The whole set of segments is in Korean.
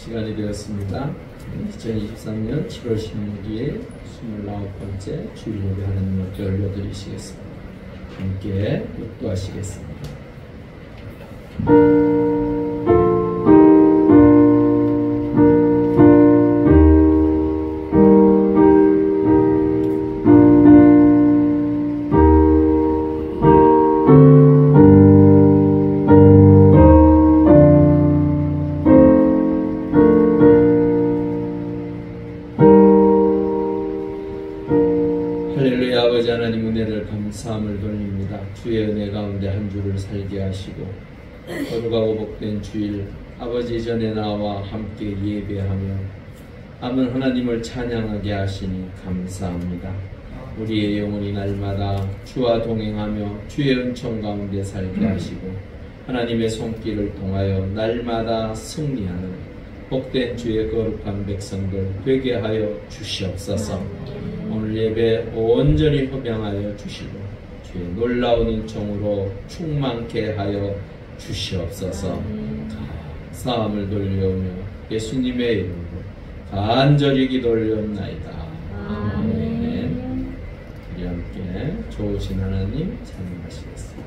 시간이 되었습니다. 2023년 7월 16일 29번째 주일 예배 하나님 앞에 올려드리시겠습니다. 함께 묵도하시겠습니다. 할렐루야. 아버지 하나님 은혜를 감사함을 돌립니다. 주의 은혜 가운데 한 주를 살게 하시고 거룩하고 복된 주일 아버지 전에 나와 함께 예배하며 남은 하나님을 찬양하게 하시니 감사합니다. 우리의 영혼이 날마다 주와 동행하며 주의 은총 가운데 살게 하시고 하나님의 손길을 통하여 날마다 승리하는 복된 주의 거룩한 백성들 되게 하여 주시옵소서. 오늘 예배 온전히 흡양하여 주시고 주의 놀라운 은총으로 충만케 하여 주시옵소서. 감사함을 돌려오며 예수님의 이름으로 간절히 기도 올려옵나이다. 아멘. 우리 함께 좋으신 하나님 찬양하시겠습니다.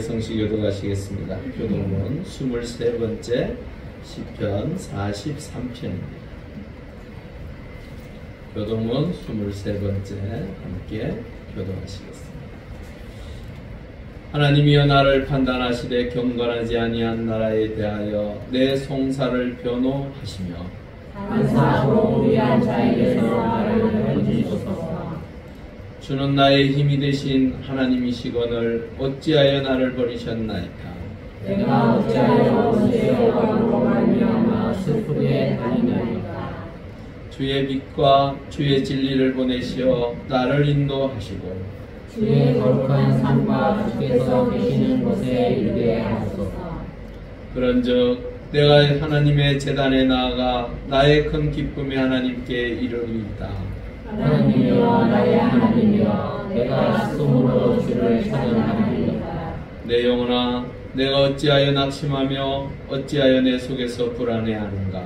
성시교독하시겠습니다. 교독은 23번째 시편 43편입니다. 교독은 23번째 함께 교독하시겠습니다. 하나님이여 나를 판단하시되 경건하지 아니한 나라에 대하여 내 송사를 변호하시며 간사하고 위한 자에게서 나를 건지소서. 주는 나의 힘이 되신 하나님이시거늘 어찌하여 나를 버리셨나이까. 내가 어찌하여 언제 여호와로 말미암아 슬프게 다니나이까. 주의 빛과 주의 진리를 보내시어 나를 인도하시고 주의 거룩한 산과 주께서 계시는 곳에 이르게 하소서. 그런즉 내가 하나님의 제단에 나아가 나의 큰 기쁨의 하나님께 이르리이다. 하나님이여 나의 하나님이여 내가 숨으로 주를 찬양하리이다. 내 영혼아 내가 어찌하여 낙심하며 어찌하여 내 속에서 불안해하는가.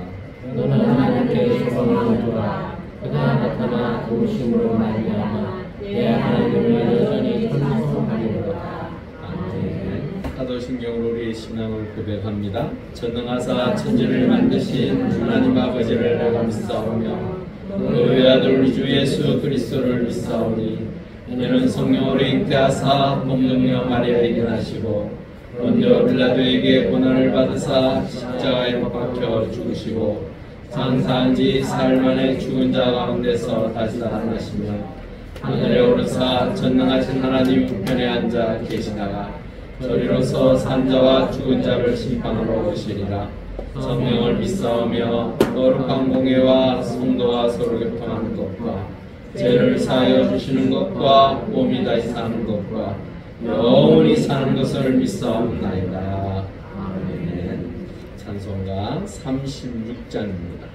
너는 하나님께 소망하노라. 그가 나타나 도우심으로 말미암아 내 하나님을 여전히 찬송하리로다. 아멘. 사도신경으로 우리의 신앙을 고백합니다. 전능하사 천지를 만드신 하나님 아버지를 내가 믿사오며 너의 아들 우리 주 예수 그리스도를 믿사오니 이는 성령으로 잉태하사 동정녀 마리아에게 나시고 본디오 빌라도에게 고난을 받으사 십자가에 못 박혀 죽으시고 장사한 지 사흘 만에 죽은 자 가운데서 다시 살아나시며 하늘에 오르사 전능하신 하나님 우편에 앉아 계시다가 저리로서 산 자와 죽은 자를 심판하러 오시리라. 성령을 믿사오며 거룩한 공예와 성도와 서로 교통하는 것과 죄를 사하여 주시는 것과 몸이 다시 사는 것과 영원히 사는 것을 믿사옵나이다. 아멘. 찬송가 36장입니다.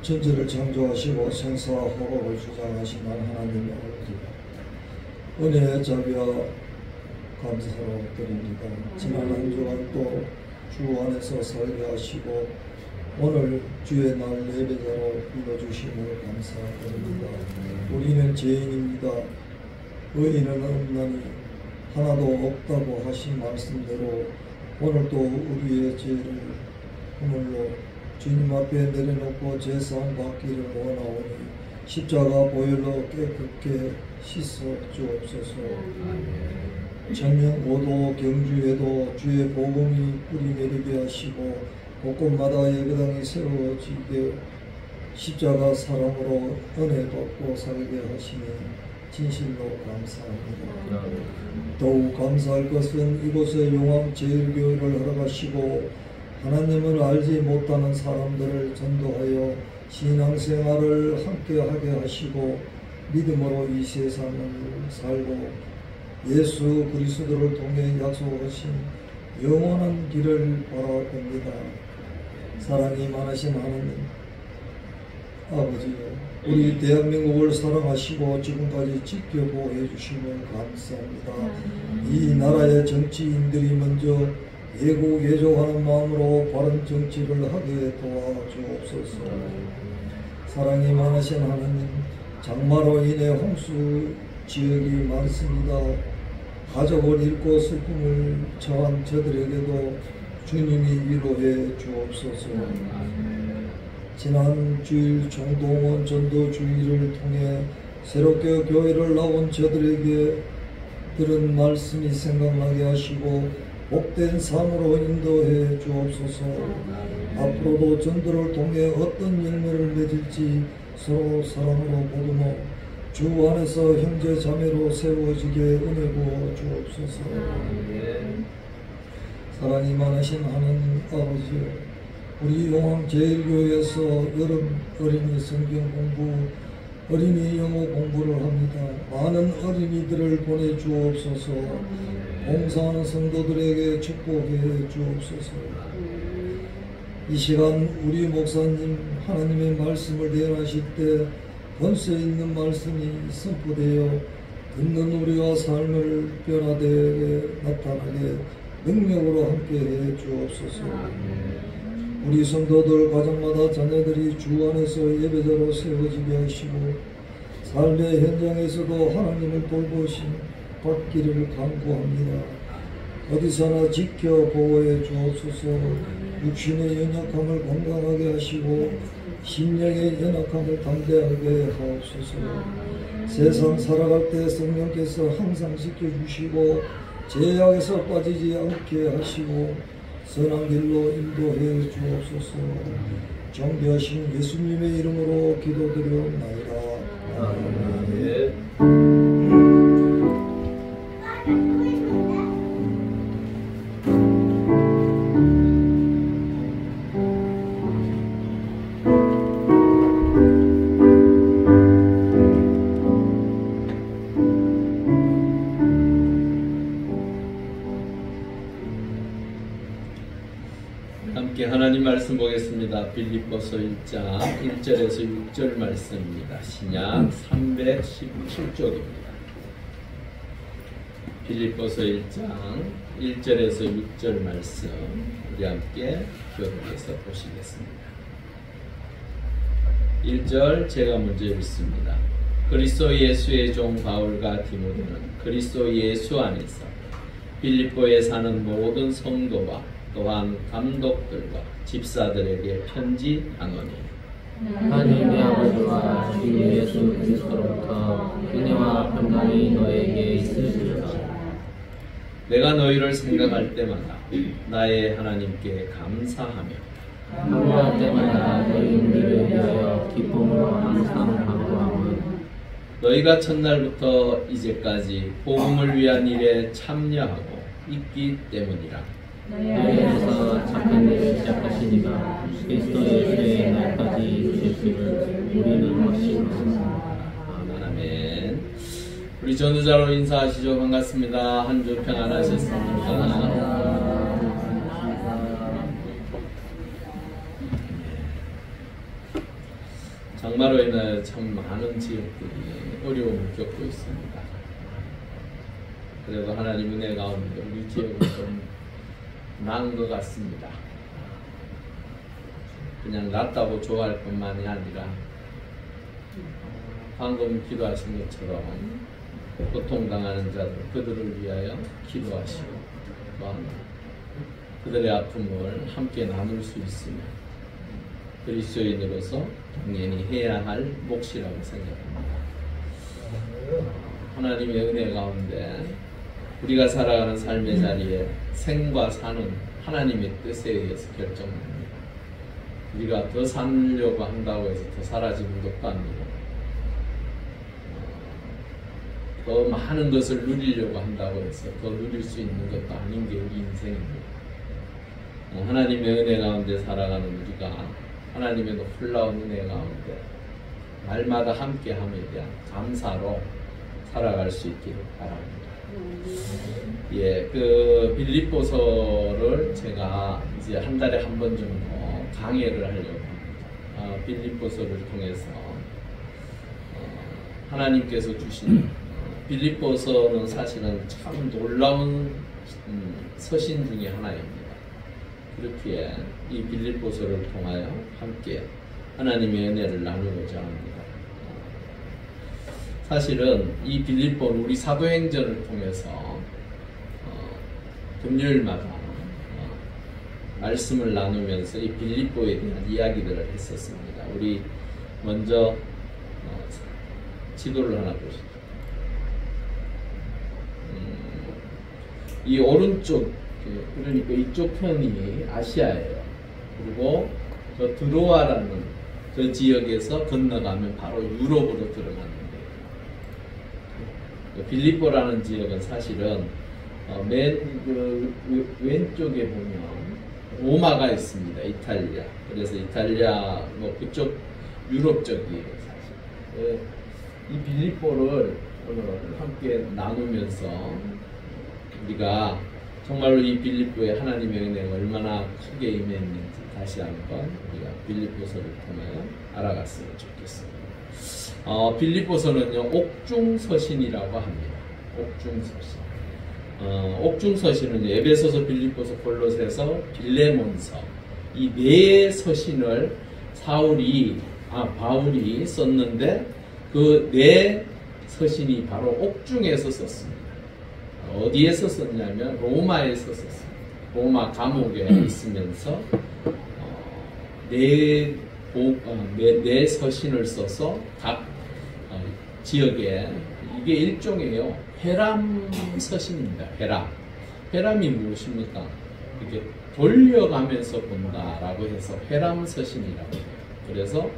천지를 창조하시고 생사와 호흡을 주장하신 하나님의 은혜의 자비와 감사로 드립니다. 지난 한 주간 또 주 안에서 살게 하시고 오늘 주의 날 예배자로 불러주심을 감사드립니다. 우리는 죄인입니다. 의인은 없나니 하나도 없다고 하신 말씀대로 오늘도 우리의 죄를 허물로 주님 앞에 내려놓고 제사함 받기를 원하오니 십자가 보혈로 깨끗게 씻어 주옵소서. 청년 고도 경주에도 주의 복음이 뿌리 내리게 하시고 곳곳마다 예배당이 세워지게 십자가 사랑으로 은혜 받고 살게 하시니 진실로 감사합니다. 더욱 감사할 것은 이곳에 용암 제일교회를 허락하시고 하나님을 알지 못하는 사람들을 전도하여 신앙생활을 함께하게 하시고 믿음으로 이 세상을 살고 예수 그리스도를 통해 약속하신 영원한 길을 바라봅니다. 사랑이 많으신 하나님 아버지요, 우리 대한민국을 사랑하시고 지금까지 지켜보해 주심을 감사합니다. 이 나라의 정치인들이 먼저 예고 예조하는 마음으로 바른 정치를 하게 도와주옵소서. 사랑이 많으신 하나님, 장마로 인해 홍수 지역이 많습니다. 가족을 잃고 슬픔을 처한 저들에게도 주님이 위로해 주옵소서. 지난 주일 총동원 전도주의를 통해 새롭게 교회를 나온 저들에게 들은 말씀이 생각나게 하시고 복된 삶으로 인도해 주옵소서. 앞으로도 전도를 통해 어떤 열매를 맺을지 서로 사랑으로 보듬어 주 안에서 형제 자매로 세워지게 은혜 부어 주옵소서. 사랑이 많으신 하나님 아버지, 우리 용왕제일교회에서 여름 어린이 성경 공부, 어린이 영어 공부를 합니다. 많은 어린이들을 보내주옵소서. 봉사하는 성도들에게 축복해 주옵소서. 이 시간 우리 목사님 하나님의 말씀을 대언하실 때 권세 있는 말씀이 선포되어 듣는 우리가 삶을 변화되게 나타나게 능력으로 함께해 주옵소서. 우리 성도들 가정마다 자녀들이 주 안에서 예배자로 세워지게 하시고 삶의 현장에서도 하나님을 돌보심 받기를 간구합니다. 어디서나 지켜 보호해 주옵소서. 육신의 연약함을 건강하게 하시고 심령의 연약함을 담대하게 하옵소서. 세상 살아갈 때 성령께서 항상 지켜주시고 죄악에서 빠지지 않게 하시고 선한 길로 인도해 주옵소서. 존귀하신 예수님의 이름으로 기도드려옵나이다. 아멘. 함께 하나님 말씀 보겠습니다. 빌립보서 1장 1절에서 6절 말씀입니다. 신약 317쪽입니다. 빌립보서 1장 1절에서 6절 말씀 우리 함께 교독해서 보시겠습니다. 1절 제가 먼저 읽습니다. 그리스도 예수의 종 바울과 디모데는 그리스도 예수 안에서 빌립보에 사는 모든 성도와 또한 감독들과 집사들에게 편지하노니 하나님의 아버지와 주 예수 그리스도로부터 은혜와 평강이 너에게 있으리로다. 내가 너희를 생각할 때마다 나의 하나님께 감사하며 한구할 때마다 너희 우리를 위하여 기쁨으로 항상 간구함은 너희가 첫날부터 이제까지 복음을 위한 일에 참여하고 있기 때문이라. 너희에서 착한 일을 시작하시니가 그리스도 예수의 날까지 이루실 줄을 우리는 확신합니다. 아멘. 우리 전도자로 인사하시죠. 반갑습니다. 한 주 평안하셨습니까? 장마로 인하여 참 많은 지역들이 어려움을 겪고 있습니다. 그래도 하나님 은혜 가운데 우리 지역은 좀 나은 것 같습니다. 그냥 낫다고 좋아할 뿐만이 아니라 방금 기도하신 것처럼 고통당하는 자들 그들을 위하여 기도하시고 또한 그들의 아픔을 함께 나눌 수 있으면 그리스도인으로서 당연히 해야 할 몫이라고 생각합니다. 하나님의 은혜 가운데 우리가 살아가는 삶의 자리에 생과 사는 하나님의 뜻에 의해서 결정됩니다. 우리가 더 살려고 한다고 해서 더 사라지는 것도 아니고 더 많은 것을 누리려고 한다고 해서 더 누릴 수 있는 것도 아닌 게 우리 인생입니다. 하나님의 은혜 가운데 살아가는 우리가 하나님의 놀라운 은혜 가운데 날마다 함께함에 대한 감사로 살아갈 수 있기를 바랍니다. 예, 그 빌립보서를 제가 이제 한 달에 한 번 정도 강해를 하려고 합니다. 빌립보서를 통해서 하나님께서 주신 빌립보서는 사실은 참 놀라운 서신 중에 하나입니다. 그렇기에 이 빌립보서를 통하여 함께 하나님의 은혜를 나누고자 합니다. 사실은 이 빌립보는 우리 사도행전을 통해서 금요일마다 말씀을 나누면서 이 빌립보에 대한 이야기들을 했었습니다. 우리 먼저 지도를 하나 보시죠. 이 오른쪽, 그러니까 이쪽 편이 아시아예요. 그리고 저 드로아라는 저 지역에서 건너가면 바로 유럽으로 들어가는 데예요. 빌립보라는 지역은 사실은 맨 왼쪽에 보면 로마가 있습니다. 이탈리아. 그래서 이탈리아 뭐 그쪽 유럽 쪽이에요, 사실. 이 빌립보를 오늘 함께 나누면서 우리가 정말로 이 빌립보에 하나님의 은혜가 얼마나 크게 임했는지 다시 한번 우리가 빌립보서를 통해 알아갔으면 좋겠습니다. 빌립보서는요, 옥중서신이라고 합니다. 옥중서신. 옥중서신은 에베소서, 빌립보서, 골로새서, 빌레몬서 이 네 서신을 바울이 썼는데 그 네 서신이 바로 옥중에서 썼습니다. 어디에서 썼냐면 로마에서 썼습니다. 로마 감옥에 있으면서 네 서신을 써서 각 지역에 이게 일종이에요. 회람 서신입니다. 회람이 무엇입니까? 이렇게 돌려가면서 본다라고 해서 회람 서신이라고 해요. 그래서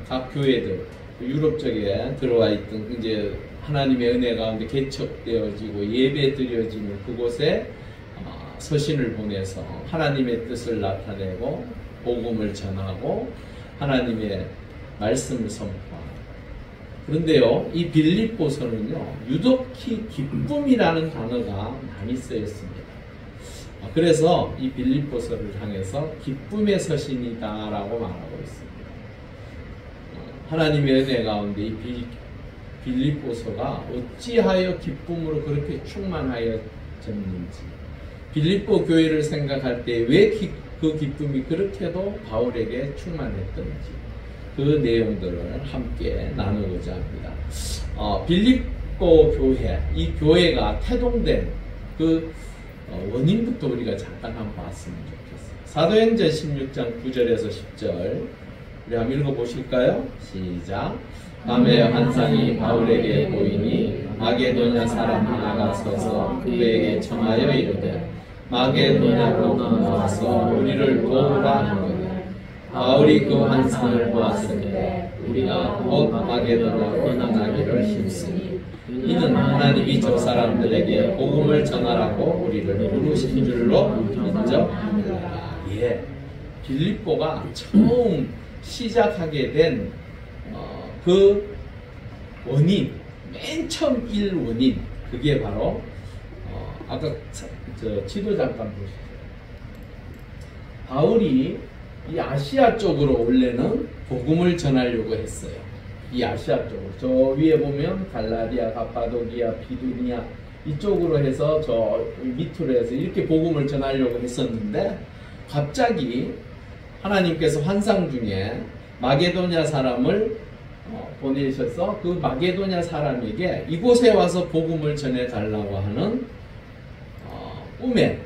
각 교회들 유럽 쪽에 들어와 있던 이제 하나님의 은혜 가운데 개척되어지고 예배 드려지는 그곳에 서신을 보내서 하나님의 뜻을 나타내고 복음을 전하고 하나님의 말씀을 선포하고. 그런데요, 이 빌립보서는요, 유독히 기쁨이라는 단어가 많이 쓰였습니다. 그래서 이 빌립보서를 향해서 기쁨의 서신이다라고 말하고 있습니다. 하나님의 은혜 가운데 이 빌립보서가 어찌하여 기쁨으로 그렇게 충만하여졌는지, 빌립보 교회를 생각할 때 왜 그 기쁨이 그렇게도 바울에게 충만했던지 그 내용들을 함께 나누고자 합니다. 빌립보 교회, 이 교회가 태동된 그 원인부터 우리가 잠깐 한번 봤으면 좋겠어요. 사도행전 16장 9절에서 10절 우리 한번 읽어보실까요? 시작. 밤에 환상이 바울에게 보이니 마게도냐 사람 하나가 서서 그에게 청하여 이르되 마게도냐로 건너와서 우리를 도우라 하거늘 바울이 그 환상을 보았을 때 우리가 곧 마게도냐로 떠나기를 힘쓰니 이는 하나님이 저 사람들에게 복음을 전하라고 우리를 부르신 줄로 인정합니다. 예, 빌립보가 처음 시작하게 된 그 원인, 맨 처음 원인, 그게 바로 아까 지도 잠깐 보시죠. 바울이 이 아시아 쪽으로 원래는 복음을 전하려고 했어요. 이 아시아 쪽으로. 저 위에 보면 갈라디아, 갑바도기아, 비두니아 이쪽으로 해서 저 밑으로 해서 이렇게 복음을 전하려고 했었는데 갑자기 하나님께서 환상 중에 마게도냐 사람을 보내셔서 그 마게도냐 사람에게 이곳에 와서 복음을 전해달라고 하는 꿈의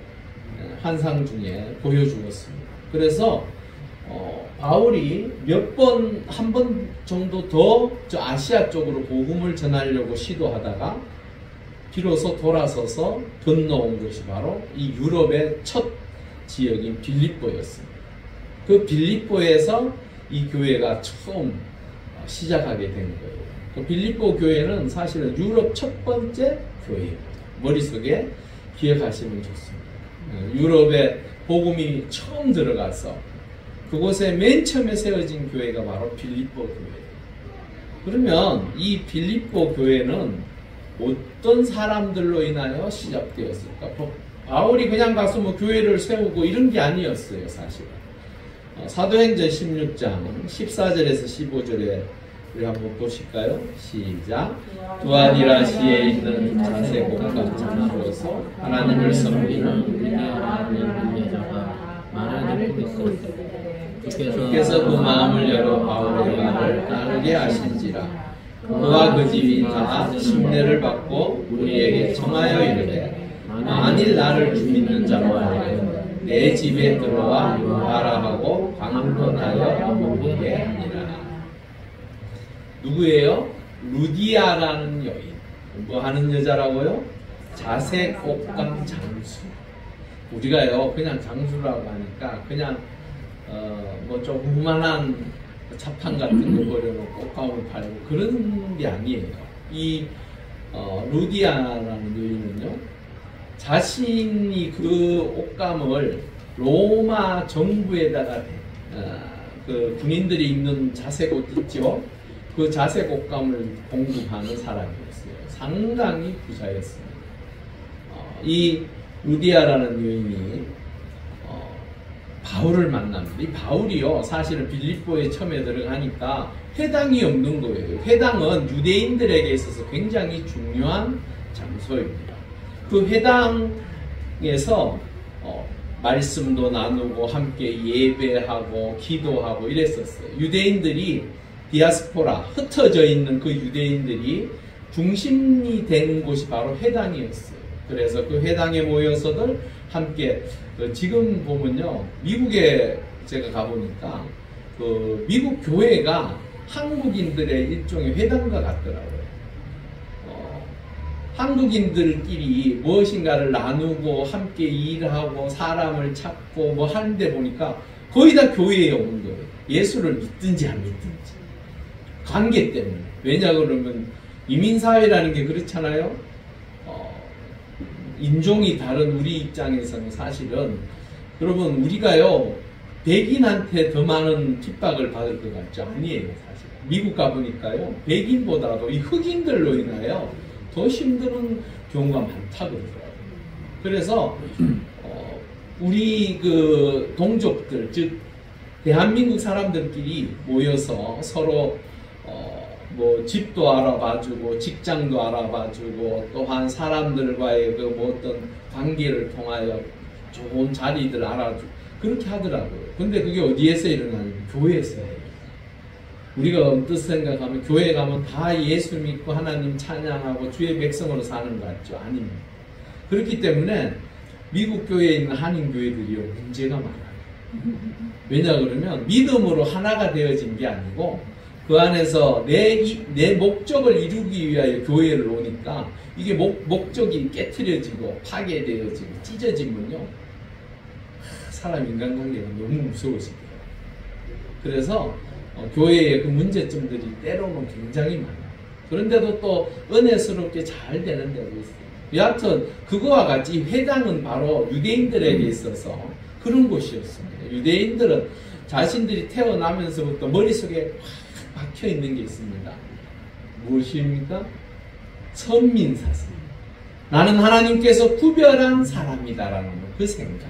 환상 중에 보여주었습니다. 그래서 바울이 한 번 정도 더 저 아시아 쪽으로 복음을 전하려고 시도하다가 비로소 돌아서서 건너온 것이 바로 이 유럽의 첫 지역인 빌립보였습니다. 그 빌립보에서 이 교회가 처음 시작하게 된 거예요. 그 빌립보 교회는 사실은 유럽 첫 번째 교회입니다. 머릿속에 기억하시면 좋습니다. 유럽에 복음이 처음 들어가서 그곳에 맨 처음에 세워진 교회가 바로 빌립보 교회예요. 그러면 이 빌립보 교회는 어떤 사람들로 인하여 시작되었을까? 바울이 그냥 가서 뭐 교회를 세우고 이런 게 아니었어요, 사실은. 사도행전 16장 14절에서 15절에 우리 한번 보실까요? 시작. 두아디라시에 있는 자세곡과 장로로서 하나님을 섬기는 위대하라는 여자가 말을 듣고 있었어요. 주께서 그 마음을 열어 바울의 말을 따르게 하신지라. 그와 그 집이 다 침례를 받고 우리에게 청하여 이르되 만일 나를 주 믿는 자로 하면 내 집에 들어와 유하라 하고 강론하여 오게 하니라. 누구예요? 루디아라는 여인. 뭐 하는 여자라고요? 자색 옷감 장수. 우리가요 그냥 장수라고 하니까 그냥 뭐 좀 후만한 자판 같은 거 버려놓고 옷감을 팔고 그런 게 아니에요. 이 루디아라는 여인은요 자신이 그 옷감을 로마 정부에다가 그 군인들이 입는 자색 옷 있죠? 그 자색 옷감을 공급하는 사람이었어요. 상당히 부자였습니다. 이 루디아라는 여인이 바울을 만납니다. 이 바울이요 사실은 빌립보에 처음에 들어가니까 회당이 없는 거예요. 회당은 유대인들에게 있어서 굉장히 중요한 장소입니다. 그 회당에서 말씀도 나누고 함께 예배하고 기도하고 이랬었어요. 유대인들이 디아스포라 흩어져 있는 그 유대인들이 중심이 된 곳이 바로 회당이었어요. 그래서 그 회당에 모여서들 함께 지금 보면요 미국에 제가 가보니까 그 미국 교회가 한국인들의 일종의 회당과 같더라고요. 한국인들끼리 무엇인가를 나누고 함께 일하고 사람을 찾고 뭐 하는데 보니까 거의 다 교회에 오는 거예요. 예수를 믿든지 안 믿든지 관계 때문에. 왜냐 그러면 이민사회라는 게 그렇잖아요. 인종이 다른 우리 입장에서는 사실은 여러분 우리가요 백인한테 더 많은 핍박을 받을 것 같죠? 아니에요 사실. 미국 가보니까요 백인보다도 이 흑인들로 인하여 더 힘든 경우가 많다 그러더라고요. 그래서 우리 그 동족들 즉 대한민국 사람들끼리 모여서 서로 뭐 집도 알아봐주고 직장도 알아봐주고 또한 사람들과의 그 뭐 어떤 관계를 통하여 좋은 자리들 알아주고 그렇게 하더라고요. 근데 그게 어디에서 일어나냐면 교회에서 해요. 우리가 언뜻 생각하면 교회 가면 다 예수 믿고 하나님 찬양하고 주의 백성으로 사는 것 같죠? 아닙니다. 그렇기 때문에 미국 교회에 있는 한인 교회들이요 문제가 많아요. 왜냐 그러면 믿음으로 하나가 되어진 게 아니고 그 안에서 내 목적을 이루기 위하여 교회를 오니까 이게 목적이 깨트려지고 파괴되어지고 찢어지면요 사람 인간관계가 너무 무서워지더라고요. 그래서 교회의 그 문제점들이 때로는 굉장히 많아요. 그런데도 또 은혜스럽게 잘 되는 데도 있어요. 여하튼 그거와 같이 회당은 바로 유대인들에게 있어서 그런 곳이었습니다. 유대인들은 자신들이 태어나면서부터 머릿속에 확 박혀 있는 게 있습니다. 무엇입니까? 선민사상. 나는 하나님께서 구별한 사람이다라는 그 생각.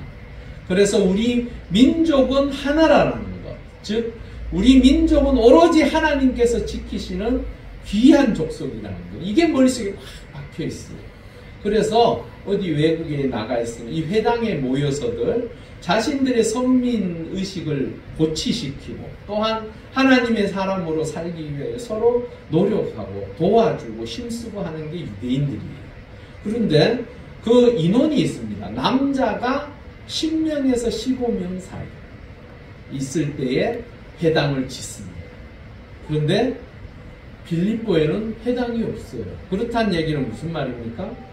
그래서 우리 민족은 하나라는 것. 즉 우리 민족은 오로지 하나님께서 지키시는 귀한 족속이라는 것. 이게 머릿속에 확 박혀 있어요. 그래서 어디 외국에 나가 있으면 이 회당에 모여서들 자신들의 선민의식을 고취시키고 또한 하나님의 사람으로 살기 위해 서로 노력하고 도와주고 힘쓰고 하는 게 유대인들이에요. 그런데 그 인원이 있습니다. 남자가 10명에서 15명 사이 있을 때에 회당을 짓습니다. 그런데 빌립보에는 회당이 없어요. 그렇다는 얘기는 무슨 말입니까?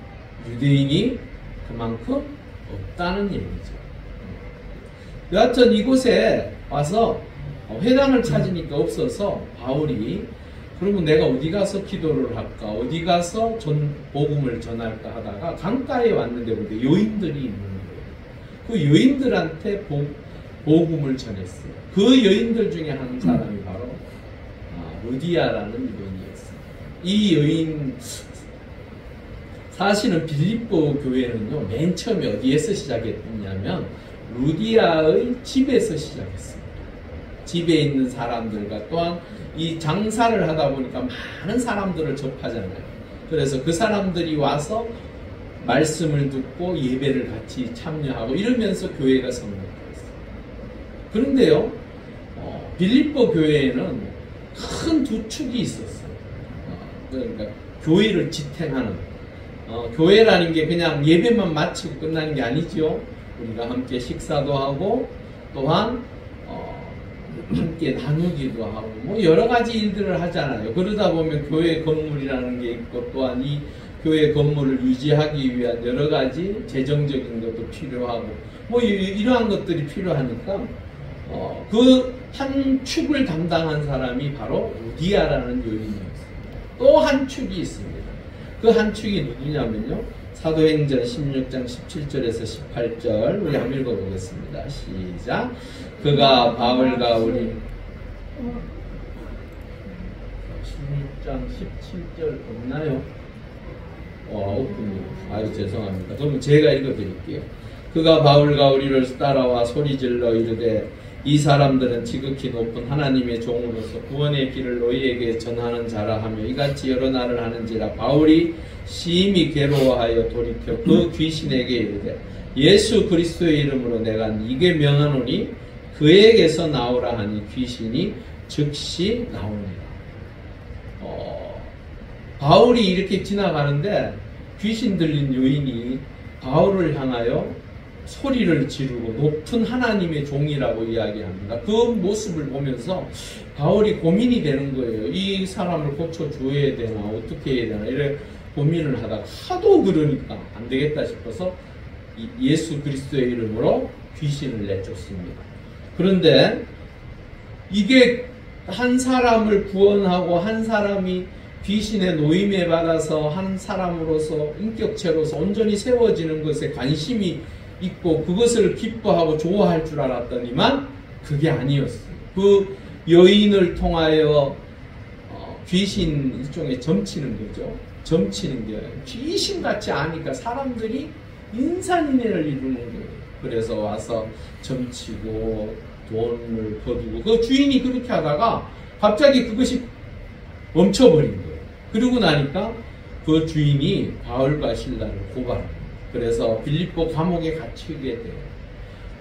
유대인이 그만큼 없다는 얘기죠. 여하튼 이곳에 와서 회당을 찾으니까 없어서 바울이 그러면 내가 어디 가서 기도를 할까? 어디 가서 복음을 전할까 하다가 강가에 왔는데 보니까 여인들이 있는 거예요. 그 여인들한테 복음을 전했어요. 그 여인들 중에 한 사람이 바로 루디아라는 여인이었어요. 이 여인 사실은 빌립보 교회는요 맨 처음에 어디에서 시작했냐면 루디아의 집에서 시작했습니다. 집에 있는 사람들과 또한 이 장사를 하다 보니까 많은 사람들을 접하잖아요. 그래서 그 사람들이 와서 말씀을 듣고 예배를 같이 참여하고 이러면서 교회가 성립됐어요. 그런데요 빌립보 교회에는 큰 두 축이 있었어요. 그러니까 교회를 지탱하는 교회라는 게 그냥 예배만 마치고 끝나는 게 아니죠. 우리가 함께 식사도 하고 또한 함께 나누기도 하고 뭐 여러 가지 일들을 하잖아요. 그러다 보면 교회 건물이라는 게 있고 또한 이 교회 건물을 유지하기 위한 여러 가지 재정적인 것도 필요하고 뭐 이러한 것들이 필요하니까 그 한 축을 담당한 사람이 바로 루디아라는 여인이었어요. 또 한 축이 있습니다. 그 한 축이 누구냐면요. 사도행전 16장 17절에서 18절 우리 한번 읽어보겠습니다. 시작. 그가 바울과 우리 16장 17절 없나요? 없군요. 아유 죄송합니다. 그러면 제가 읽어드릴게요. 그가 바울과 우리를 따라와 소리질러 이르되 이 사람들은 지극히 높은 하나님의 종으로서 구원의 길을 너희에게 전하는 자라 하며 이같이 여러 날을 하는지라. 바울이 심히 괴로워하여 돌이켜 그 귀신에게 이르되 예수 그리스도의 이름으로 내가 네게 명하노니 그에게서 나오라 하니 귀신이 즉시 나오니라. 바울이 이렇게 지나가는데 귀신 들린 여인이 바울을 향하여 소리를 지르고 높은 하나님의 종이라고 이야기합니다. 그 모습을 보면서 바울이 고민이 되는 거예요. 이 사람을 고쳐줘야 되나 어떻게 해야 되나 이래 고민을 하다가 하도 그러니까 안 되겠다 싶어서 예수 그리스도의 이름으로 귀신을 내쫓습니다. 그런데 이게 한 사람을 구원하고 한 사람이 귀신의 노임에 받아서 한 사람으로서 인격체로서 온전히 세워지는 것에 관심이 있고 그것을 기뻐하고 좋아할 줄 알았더니만 그게 아니었어요. 그 여인을 통하여 귀신 일종의 점치는 거죠. 점치는 게 귀신같이 아니까 사람들이 인산인해를 이루는 거예요. 그래서 와서 점치고 돈을 거두고 그 주인이 그렇게 하다가 갑자기 그것이 멈춰버린 거예요. 그러고 나니까 그 주인이 바울과 실라를 고발합니다. 그래서 빌립보 감옥에 갇히게 돼요.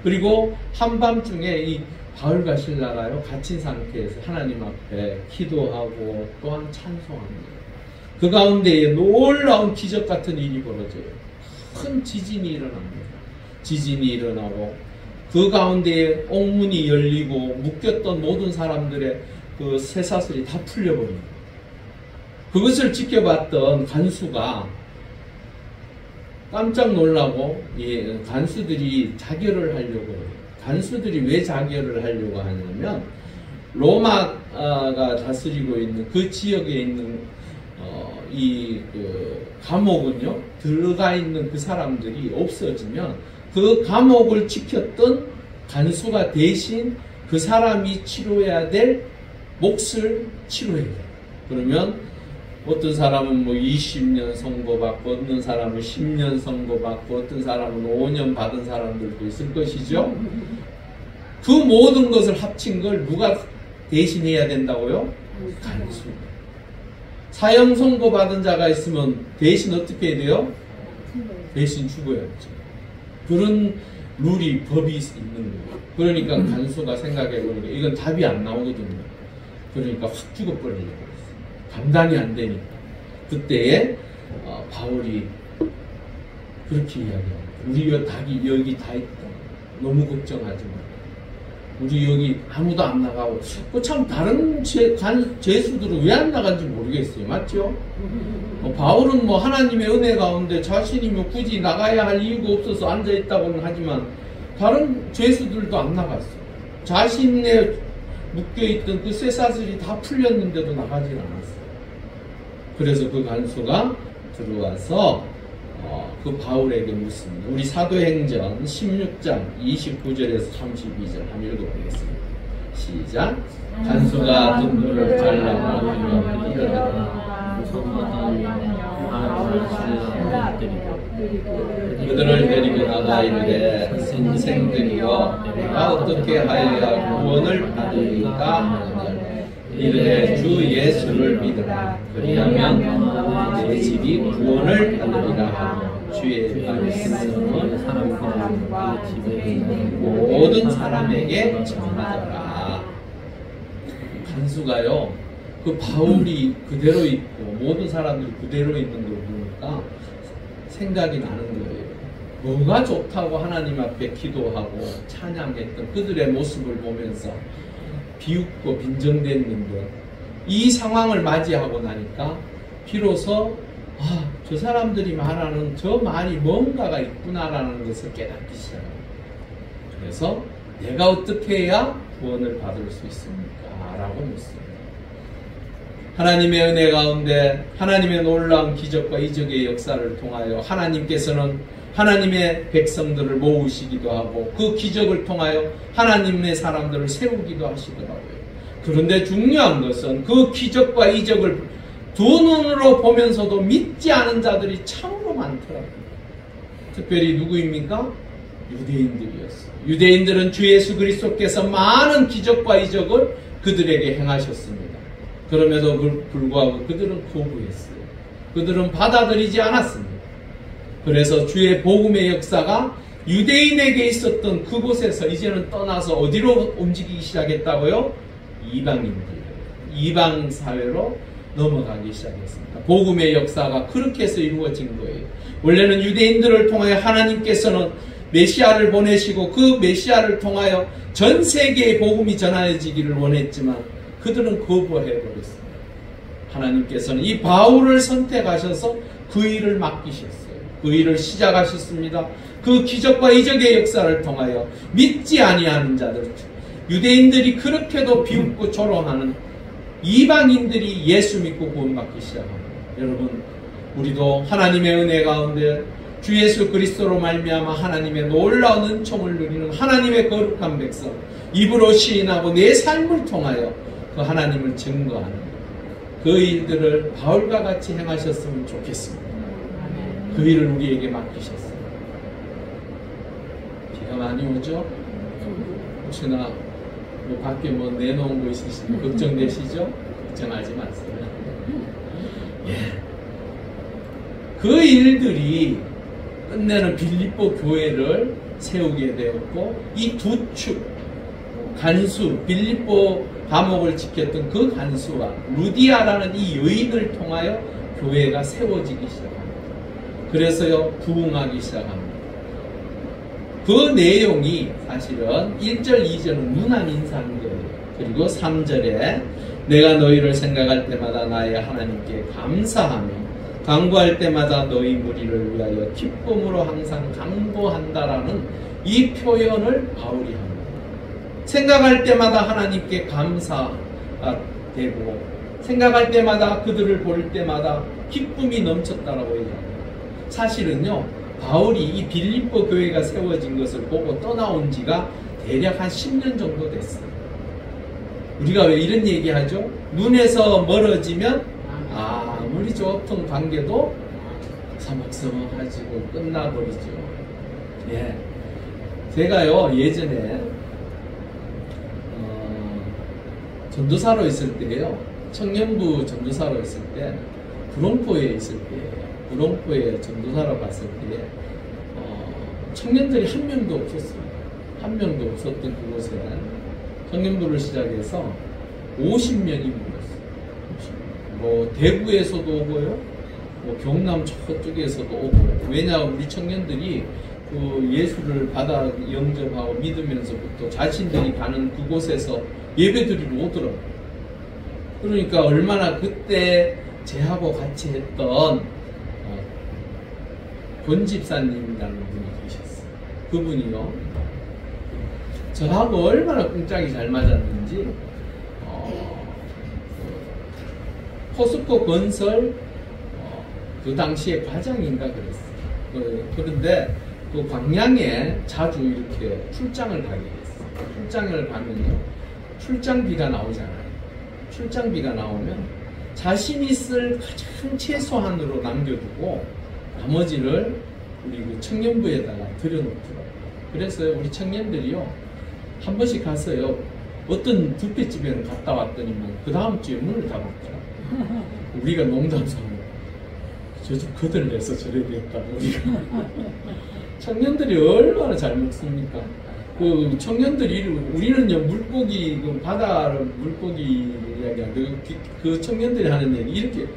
그리고 한밤중에 이 바울과 실라가요 갇힌 상태에서 하나님 앞에 기도하고 또한 찬송합니다. 그 가운데에 놀라운 기적 같은 일이 벌어져요. 큰 지진이 일어납니다. 지진이 일어나고 그 가운데에 옥문이 열리고 묶였던 모든 사람들의 그 쇠사슬이 다 풀려버립니다. 그것을 지켜봤던 간수가 깜짝 놀라고 간수들이 자결을 하려고 해요. 간수들이 왜 자결을 하려고 하냐면 로마가 다스리고 있는 그 지역에 있는 그 감옥은요 들어가 있는 그 사람들이 없어지면 그 감옥을 지켰던 간수가 대신 그 사람이 치료해야 될 몫을 치료해야 돼요. 그러면 어떤 사람은 뭐 20년 선고받고 어떤 사람은 10년 선고받고 어떤 사람은 5년 받은 사람들도 있을 것이죠. 그 모든 것을 합친 걸 누가 대신해야 된다고요? 간수. 사형 선고받은 자가 있으면 대신 어떻게 해야 돼요? 대신 죽어야죠. 그런 룰이 법이 있는 거예요. 그러니까 간수가 생각해보니까 이건 답이 안 나오거든요. 그러니까 확 죽어버리려고 감당이 안 되니까 그때에 바울이 그렇게 이야기합니다. 우리 닭이 여기 다 있다. 너무 걱정하지 마. 우리 여기 아무도 안 나가고 참 다른 죄수들은 왜 안 나간지 모르겠어요. 맞죠? 바울은 뭐 하나님의 은혜 가운데 자신이 뭐 굳이 나가야 할 이유가 없어서 앉아있다고는 하지만 다른 죄수들도 안 나갔어요. 자신의 묶여있던 그 쇠사슬이 다 풀렸는데도 나가질 않았어요. 그래서 그 간수가 들어와서 그 바울에게 묻습니다. 우리 사도행전 16장 29절에서 32절 한번 읽어보겠습니다. 시작. 간수가 등불을 잘라내며 그들을 데리고 나가 이르되 선생들이여 내가 어떻게 하여야 구원을 받으리까 하느냐. 이르되 주 예수를 믿으라. 그리하면 내 집이 구원을 받으리라 하며 주의 말씀은 사람과 집에 있는 모든 사람에게 전하더라. 간수가요 그 바울이 그대로 있고 모든 사람들이 그대로 있는 걸 보니까 생각이 나는 거예요. 뭐가 좋다고 하나님 앞에 기도하고 찬양했던 그들의 모습을 보면서 비웃고 빈정댔는데 이 상황을 맞이하고 나니까 비로소 저 사람들이 말하는 저 말이 뭔가가 있구나라는 것을 깨닫기 시작합니다. 그래서 내가 어떻게 해야 구원을 받을 수 있습니까? 라고 묻습니다. 하나님의 은혜 가운데 하나님의 놀라운 기적과 이적의 역사를 통하여 하나님께서는 하나님의 백성들을 모으시기도 하고 그 기적을 통하여 하나님의 사람들을 세우기도 하시더라고요. 그런데 중요한 것은 그 기적과 이적을 두 눈으로 보면서도 믿지 않은 자들이 참으로 많더라고요. 특별히 누구입니까? 유대인들이었어요. 유대인들은 주 예수 그리스도께서 많은 기적과 이적을 그들에게 행하셨습니다. 그럼에도 불구하고 그들은 거부했어요. 그들은 받아들이지 않았습니다. 그래서 주의 복음의 역사가 유대인에게 있었던 그곳에서 이제는 떠나서 어디로 움직이기 시작했다고요? 이방 사회로 넘어가기 시작했습니다. 복음의 역사가 그렇게 해서 이루어진 거예요. 원래는 유대인들을 통하여 하나님께서는 메시아를 보내시고 그 메시아를 통하여 전 세계의 복음이 전해지기를 원했지만 그들은 거부해버렸습니다. 하나님께서는 이 바울을 선택하셔서 그 일을 맡기셨어요. 그 일을 시작하셨습니다. 그 기적과 이적의 역사를 통하여 믿지 아니하는 자들, 유대인들이 그렇게도 비웃고 조롱하는 이방인들이 예수 믿고 구원받기 시작합니다. 여러분, 우리도 하나님의 은혜 가운데 주 예수 그리스도로 말미암아 하나님의 놀라운 은총을 누리는 하나님의 거룩한 백성, 입으로 시인하고 내 삶을 통하여 그 하나님을 증거하는 그 일들을 바울과 같이 행하셨으면 좋겠습니다. 그 일을 우리에게 맡기셨어요. 비가 많이 오죠? 혹시나 밖에 내놓은 거 있으시면 걱정되시죠? 걱정하지 마세요. 그 일들이 끝내는 빌립보 교회를 세우게 되었고 이 두 축, 간수, 빌립보 감옥을 지켰던 그 간수와 루디아라는 이 여인을 통하여 교회가 세워지기 시작합니다. 그래서요, 부흥하기 시작합니다. 그 내용이 사실은 1절, 2절은 문안 인사한 거예요. 그리고 3절에 내가 너희를 생각할 때마다 나의 하나님께 감사하며 강구할 때마다 너희 무리를 위하여 기쁨으로 항상 강구한다라는 이 표현을 바울이 합니다. 생각할 때마다 하나님께 감사가 되고 생각할 때마다 그들을 볼 때마다 기쁨이 넘쳤다라고 얘기합니다. 사실은요, 바울이 이 빌립보 교회가 세워진 것을 보고 떠나온 지가 대략 한 10년 정도 됐어요. 우리가 왜 이런 얘기 하죠? 눈에서 멀어지면 아무리 좋던 관계도 서먹서먹해지고 끝나버리죠. 예. 제가요, 예전에 전도사로 있을 때요, 청년부 전도사로 있을 때 구롱포에 있을 때 구롱포에 전도사로 갔을 때 청년들이 한 명도 없었습니다. 한 명도 없었던 그곳에 청년부를 시작해서 50명이 모였어요. 뭐 대구에서도 오고요, 뭐 경남 저쪽에서도 오고요. 왜냐하면 우리 청년들이 그 예수를 받아 영접하고 믿으면서부터 자신들이 가는 그곳에서 예배드리러 오더라고요. 그러니까 얼마나 그때 제하고 같이 했던 권 집사님이라는 분이 계셨어요. 그분이요, 저하고 얼마나 꿍짝이 잘 맞았는지 포스코 건설 그 당시에 과장인가 그랬어요. 그런데 그 광양에 자주 이렇게 출장을 가게 됐어요. 출장을 가면요, 출장비가 나오잖아요. 출장비가 나오면 자신이 쓸 가장 최소한으로 남겨두고 나머지를 우리 그 청년부에다가 들여놓더라고요. 그래서 우리 청년들이요, 한 번씩 가서요, 어떤 뷔페집에는 갔다 왔더니만 그 다음 주에 문을 닫았더라고요. 우리가 농담삼아 저 집 거들내서 저래 됐다. 청년들이 얼마나 잘 먹습니까? 그 청년들이, 우리는요, 물고기, 그 바다 물고기 이야기야. 그 청년들이 하는 얘기, 이렇게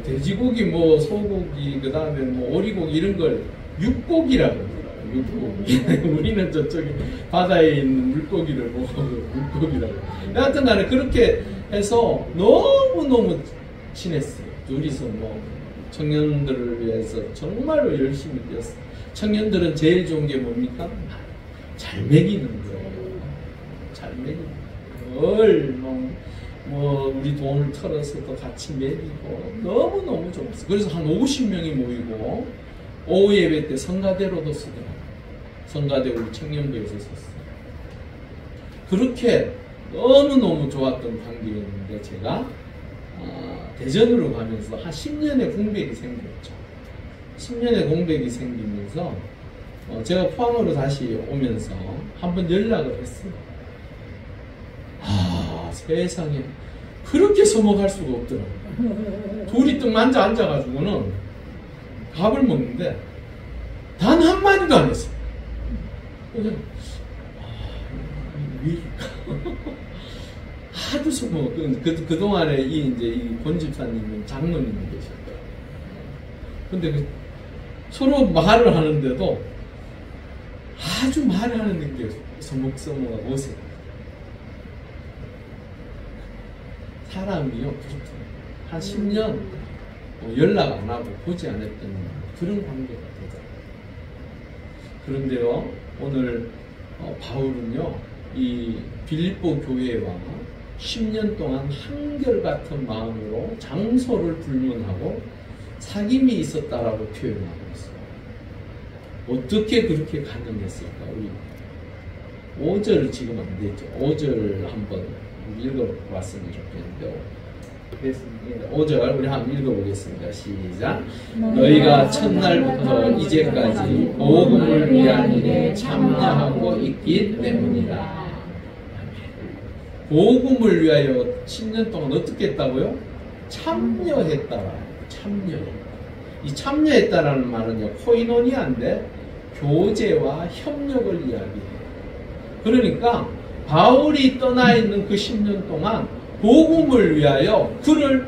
돼지고기, 뭐 소고기, 그 다음에 뭐 오리고기 이런 걸 육고기라고 그러더라고요. 물고기. 우리는 저쪽에 바다에 있는 물고기를 보고 물고기라고. 여하튼 간에 그렇게 해서 너무너무 친했어요. 둘이서 뭐 청년들을 위해서 정말로 열심히 뛰었어요. 청년들은 제일 좋은 게 뭡니까? 잘 먹이는 거예요. 잘 먹이는 거예요. 뭐 우리 돈을 털어서도 같이 먹이고 너무너무 좋았어요. 그래서 한 50명이 모이고 오후 예배 때 성가대로도 쓰더라고요. 성가대 우리 청년부에서 썼어요. 그렇게 너무너무 좋았던 관계였는데 제가 대전으로 가면서 한 10년의 공백이 생겼죠. 10년의 공백이 생기면서 제가 포항으로 다시 오면서 한번 연락을 했어요. 세상에 그렇게 서먹할 수가 없더라고요. 둘이 뚝 앉아가지고는 밥을 먹는데 단 한마디도 안 했어요. 그냥 왜일까? 하도 서먹. 그동안에 이 권집사님은 장로님이 계셨더라고요. 근데 서로 말을 하는데도 아주 말을 하는 게 서먹서먹하고 어색해요. 사람이요, 그렇더라고요. 한 10년 연락 안 하고 보지 않았던 그런 관계가 되더라고요. 그런데요, 오늘 바울은요, 이 빌립보 교회와 10년 동안 한결같은 마음으로 장소를 불문하고 사귐이 있었다라고 표현하고 있어요. 어떻게 그렇게 가능했을까? 우리 5절 지금 안 되죠. 5절 한번 읽어봤으면 좋겠는데요. 5절 우리 한번 읽어보겠습니다. 시작. 너희가 첫날부터 이제까지 복음을 위한 일에 참여하고 있기 때문이다. 복음을 위하여 10년 동안 어떻게 했다고요? 참여했다라. 이 참여했다라는 말은요, 코이노니아인데 교제와 협력을 이야기해요. 그러니까 바울이 떠나 있는 그 10년 동안 복음을 위하여 그를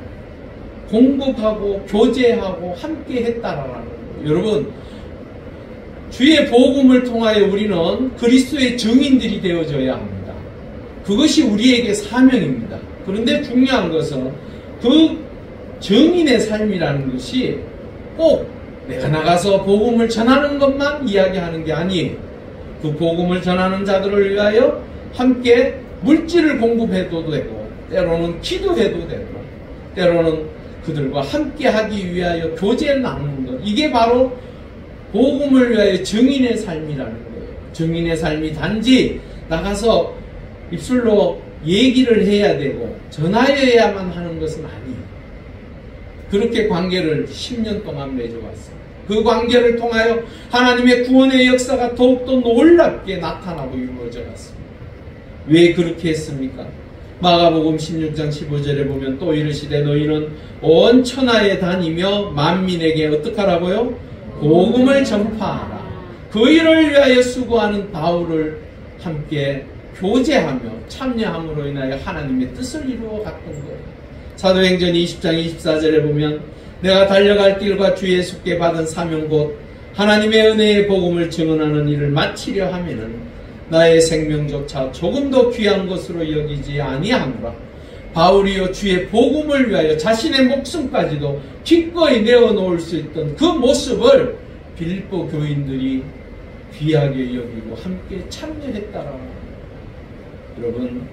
공급하고 교제하고 함께 했다라는 거예요. 여러분, 주의 복음을 통하여 우리는 그리스도의 증인들이 되어져야 합니다. 그것이 우리에게 사명입니다. 그런데 중요한 것은 그 증인의 삶이라는 것이 꼭 내가 나가서 복음을 전하는 것만 이야기하는 게 아니에요. 그 복음을 전하는 자들을 위하여 함께 물질을 공급해도 되고, 때로는 기도해도 되고, 때로는 그들과 함께 하기 위하여 교제를 나누는 것. 이게 바로 복음을 위하여 증인의 삶이라는 거예요. 증인의 삶이 단지 나가서 입술로 얘기를 해야 되고 전하여야만 하는 것은 아니에요. 그렇게 관계를 10년 동안 맺어왔어요. 그 관계를 통하여 하나님의 구원의 역사가 더욱더 놀랍게 나타나고 이루어져 갔습니다. 왜 그렇게 했습니까? 마가복음 16장 15절에 보면 또 이르시되 너희는 온 천하에 다니며 만민에게 어떻게 하라고요? 복음을 전파하라. 그 일을 위하여 수고하는 바울을 함께 교제하며 참여함으로 인하여 하나님의 뜻을 이루어 갔던 거예요. 사도행전 20장 24절에 보면 내가 달려갈 길과 주 예수께 받은 사명 곧 하나님의 은혜의 복음을 증언하는 일을 마치려 하면은 나의 생명조차 조금도 귀한 것으로 여기지 아니하노라. 바울이요 주의 복음을 위하여 자신의 목숨까지도 기꺼이 내어놓을 수 있던 그 모습을 빌립보 교인들이 귀하게 여기고 함께 참여했다라고. 여러분,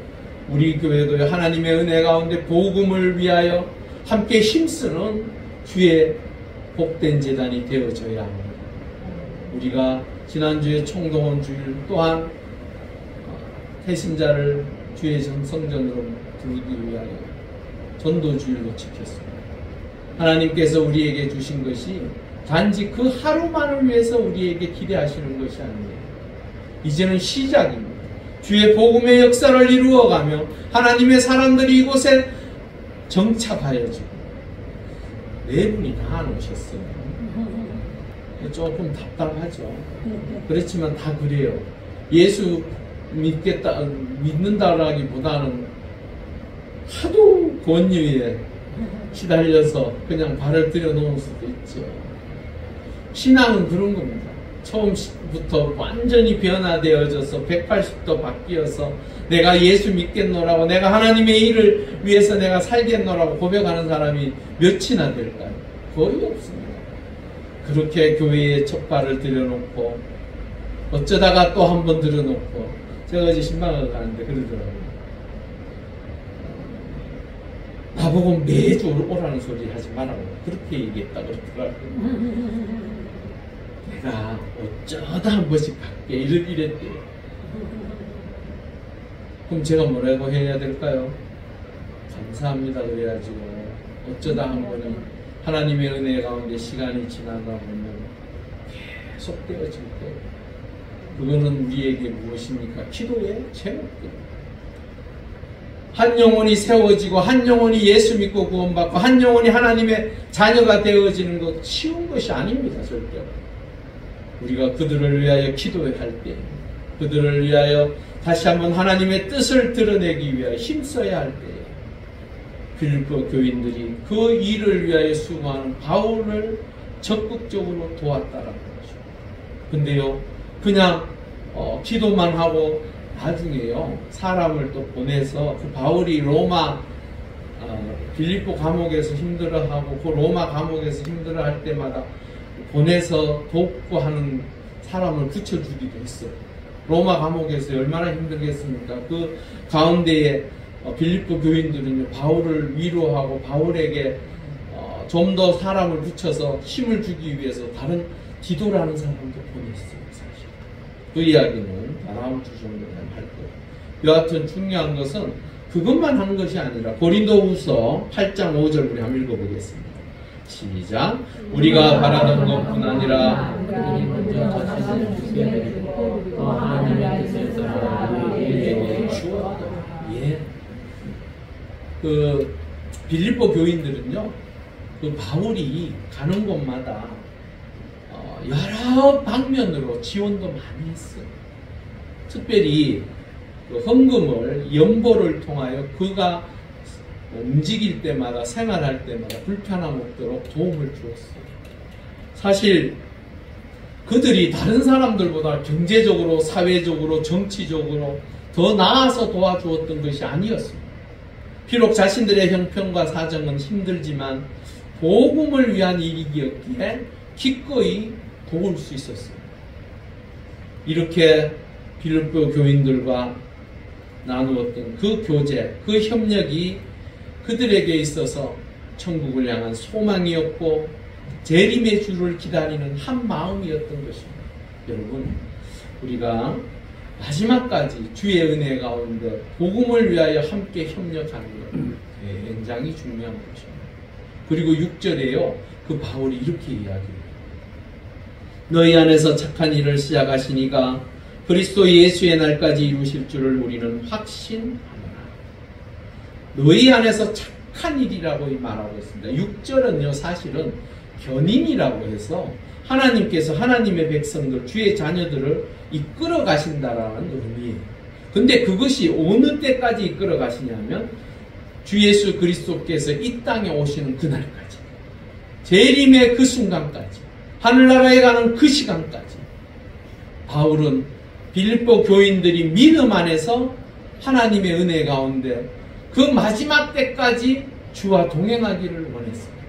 우리 교회도 하나님의 은혜 가운데 복음을 위하여 함께 힘쓰는 주의 복된 재단이 되어져야 합니다. 우리가 지난주에 총동원 주일 또한 태신자를 주의 성전으로 부르기 위하여 전도주일로 지켰습니다. 하나님께서 우리에게 주신 것이 단지 그 하루만을 위해서 우리에게 기대하시는 것이 아니에요. 이제는 시작입니다. 주의 복음의 역사를 이루어가며 하나님의 사람들이 이곳에 정착하여지고 네 분이 다 안 오셨어요. 조금 답답하죠. 그렇지만 다 그래요. 예수 믿는다라기보다는 하도 권유에 시달려서 그냥 발을 들여놓을 수도 있죠. 신앙은 그런 겁니다. 처음부터 완전히 변화되어져서 180도 바뀌어서 내가 예수 믿겠노라고, 내가 하나님의 일을 위해서 내가 살겠노라고 고백하는 사람이 몇이나 될까요? 거의 없습니다. 그렇게 교회에 첫 발을 들여놓고 어쩌다가 또 한 번 들여놓고, 제가 어제 신방을 가는데 그러더라고요. 나보고 매주 오라는 소리 하지 말라고 그렇게 얘기했다 그러더라고요. 내가 어쩌다 한 번씩 갈게 이랬대요. 그럼 제가 뭐라고 해야 될까요? 감사합니다 그래야죠. 어쩌다 한 번은 하나님의 은혜 가운데 시간이 지나다 보면 계속 되어질 때, 그거는 우리에게 무엇입니까? 기도의 제목입니다. 한 영혼이 세워지고 한 영혼이 예수 믿고 구원받고 한 영혼이 하나님의 자녀가 되어지는 것 쉬운 것이 아닙니다. 절대로. 우리가 그들을 위하여 기도할 때, 그들을 위하여 다시 한번 하나님의 뜻을 드러내기 위하여 힘써야 할 때, 빌립보 교인들이 그 일을 위하여 수고하는 바울을 적극적으로 도왔다라는 거죠. 근데요, 그냥 기도만 하고 나중에요, 사람을 또 보내서 그 바울이 로마 빌립보 감옥에서 힘들어하고 그 로마 감옥에서 힘들어할 때마다 보내서 돕고 하는 사람을 붙여주기도 했어요. 로마 감옥에서 얼마나 힘들겠습니까? 그 가운데에 빌립보 교인들은요, 바울을 위로하고 바울에게 좀 더 사람을 붙여서 힘을 주기 위해서 다른 디도라는 사람도 보냈어요. 사실 그 이야기는 다음 주 정도에 할 거예요. 여하튼 중요한 것은 그것만 한 것이 아니라 고린도후서 8장 5절 우리 한번 읽어보겠습니다. 시작. 우리가 바라는 것뿐 아니라 그들이 먼저 자신을 주게 되고 또 하나님의 뜻을 따라 우리에게 주었다. 예. 그 빌립보 교인들은요, 그 바울이 가는 곳마다 여러 방면으로 지원도 많이 했어요. 특별히 그 헌금을 연보를 통하여 그가 움직일 때마다, 생활할 때마다 불편함 없도록 도움을 주었어요. 사실 그들이 다른 사람들보다 경제적으로, 사회적으로, 정치적으로 더 나아서 도와주었던 것이 아니었습니다. 비록 자신들의 형편과 사정은 힘들지만 복음을 위한 일이기에 기꺼이 도울 수 있었습니다. 이렇게 빌립보 교인들과 나누었던 그 교제, 그 협력이 그들에게 있어서 천국을 향한 소망이었고 재림의 주를 기다리는 한 마음이었던 것입니다. 여러분, 우리가 마지막까지 주의 은혜 가운데 복음을 위하여 함께 협력하는 것 굉장히 중요한 것입니다. 그리고 6절에요, 그 바울이 이렇게 이야기해요. 너희 안에서 착한 일을 시작하시니가 그리스도 예수의 날까지 이루실 줄을 우리는 확신하노라. 너희 안에서 착한 일이라고 말하고 있습니다. 6절은요, 사실은 견인이라고 해서 하나님께서 하나님의 백성들, 주의 자녀들을 이끌어 가신다라는 의미예요. 근데 그것이 어느 때까지 이끌어 가시냐면 주 예수 그리스도께서 이 땅에 오시는 그날까지, 재림의 그 순간까지, 하늘나라에 가는 그 시간까지 바울은 빌립보 교인들이 믿음 안에서 하나님의 은혜 가운데 그 마지막 때까지 주와 동행하기를 원했습니다.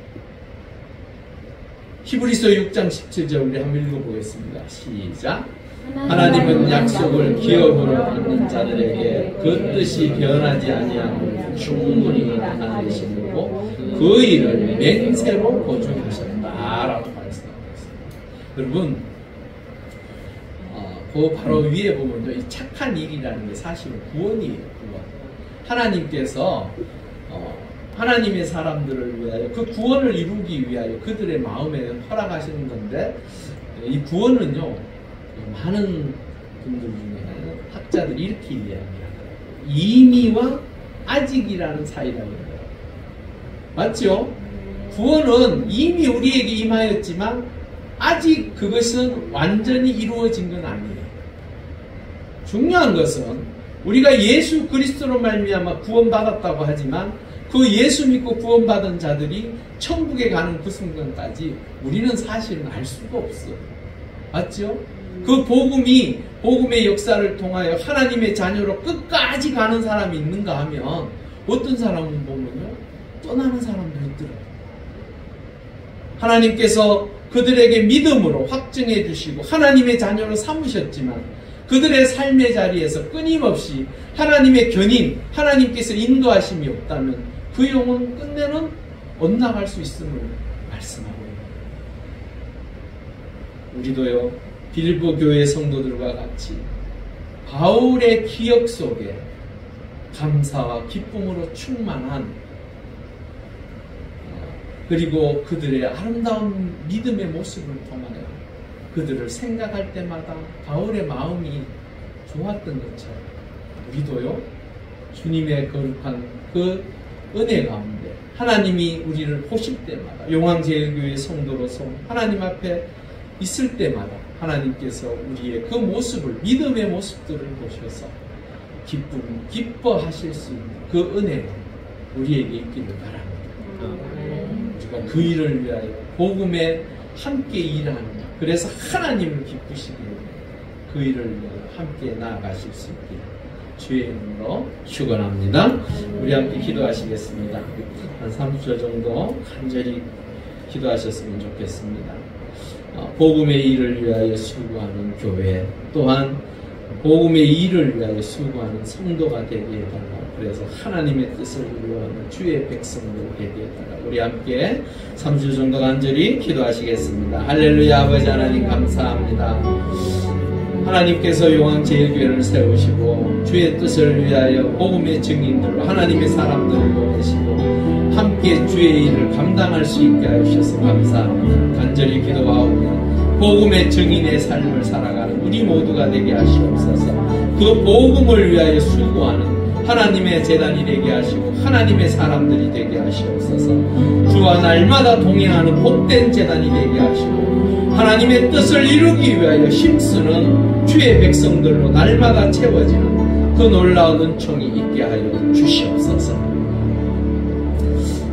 히브리서 6장 17절 우리 한번 읽어보겠습니다. 시작. 하나님은 약속을 기업으로 받는 자들에게 그 뜻이 변하지 아니함을 충분히 나타내시고 그 일을 맹세로 보증하셨다라고 말씀하고 있습니다. 여러분, 그 바로 위에 보면요, 이 착한 일이라는 게 사실은 구원이에요. 구원. 하나님께서 하나님의 사람들을 위하여 그 구원을 이루기 위하여 그들의 마음에 허락하시는 건데, 이 구원은요, 많은 분들 중에 학자들이 이렇게 이야기하더라고요. 이미와 아직이라는 사이라고 그러더라고요. 맞죠? 구원은 이미 우리에게 임하였지만 아직 그것은 완전히 이루어진 건 아니에요. 중요한 것은 우리가 예수 그리스도로 말미암아 구원받았다고 하지만 그 예수 믿고 구원받은 자들이 천국에 가는 그 순간까지 우리는 사실은 알 수가 없어요. 맞죠? 그 복음의 역사를 통하여 하나님의 자녀로 끝까지 가는 사람이 있는가 하면 어떤 사람은 보면요, 떠나는 사람도 있더라고요. 하나님께서 그들에게 믿음으로 확증해 주시고 하나님의 자녀로 삼으셨지만 그들의 삶의 자리에서 끊임없이 하나님의 견인, 하나님께서 인도하심이 없다면 그 영혼 끝내는 엇나갈 수 있음을 말씀하고 있습니다. 우리도요, 빌보 교회 성도들과 같이 바울의 기억 속에 감사와 기쁨으로 충만한, 그리고 그들의 아름다운 믿음의 모습을 통하여 그들을 생각할 때마다 바울의 마음이 좋았던 것처럼 우리도요, 주님의 거룩한 그 은혜 가운데 하나님이 우리를 보실 때마다 용왕제일교회 성도로서 하나님 앞에 있을 때마다 하나님께서 우리의 그 모습을, 믿음의 모습들을 보셔서 기뻐하실 수 있는 그 은혜가 우리에게 있기를 바랍니다. 우리가 그 일을 위하여 복음에 함께 일하는, 그래서 하나님을 기쁘시기를 그 일을 위하여 함께 나아가실 수 있기를 주의 이름으로 축원합니다. 우리 함께 기도하시겠습니다. 한 30초 정도 간절히 기도하셨으면 좋겠습니다. 복음의 일을 위하여 수고하는 교회, 또한 복음의 일을 위하여 수고하는 성도가 되게 해달라. 그래서 하나님의 뜻을 이루어가는 주의 백성들 되게 해달라. 우리 함께 30초 정도 간절히 기도하시겠습니다. 할렐루야. 아버지 하나님 감사합니다. 하나님께서 용왕제일교회를 세우시고 주의 뜻을 위하여 복음의 증인들로 하나님의 사람들을 보내시고 함께 주의 일을 감당할 수 있게 하셔서 감사합니다. 간절히 기도하오며 복음의 증인의 삶을 살아가는 우리 모두가 되게 하시옵소서. 그 복음을 위하여 수고하는 하나님의 제단이 되게 하시고 하나님의 사람들이 되게 하시옵소서. 주와 날마다 동행하는 복된 제단이 되게 하시고 하나님의 뜻을 이루기 위하여 힘쓰는 주의 백성들로 날마다 채워지는 그 놀라운 은총이 있게 하여 주시옵소서.